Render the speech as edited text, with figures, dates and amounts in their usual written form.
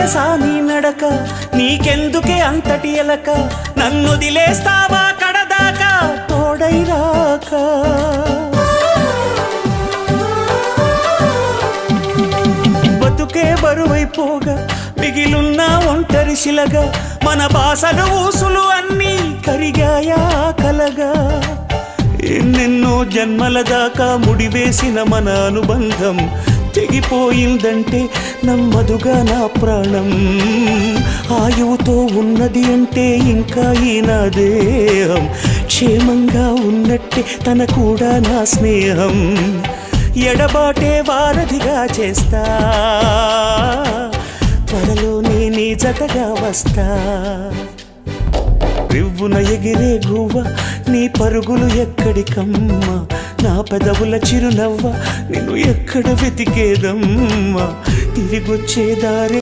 వెరసా నీ నడక, నీకెందుకే అంతటి ఎలక, నన్నొదిలేస్తావా కడదాకా తోడై రాక. బతుకే బరువైపోగా మిగిలున్న ఒంటరి శిలగా, మన బాసలు ఊసులు అన్నీ కరిగాయా కలగా. ఎన్నెన్నో జన్మల దాకా ముడివేసిన మన అనుబంధం తెగిపోయిందంటే నమ్మదుగా నా ప్రాణం. ఆయువుతో ఉన్నది అంటే ఇంకా ఈ నా దేహం, క్షేమంగా ఉన్నట్టే తన కూడా నా స్నేహం. ఎడబాటే వారధిగా చేస్తా, త్వరలోనే నీ జతగా వస్తా. రివ్వున ఎగిరే గువ్వ నీ పరుగులు ఎక్కడికమ్మా, నా పెదవుల చిరునవ్వ నిన్ను ఎక్కడ వెతికేదమ్మా. తిరిగొచ్చే దారి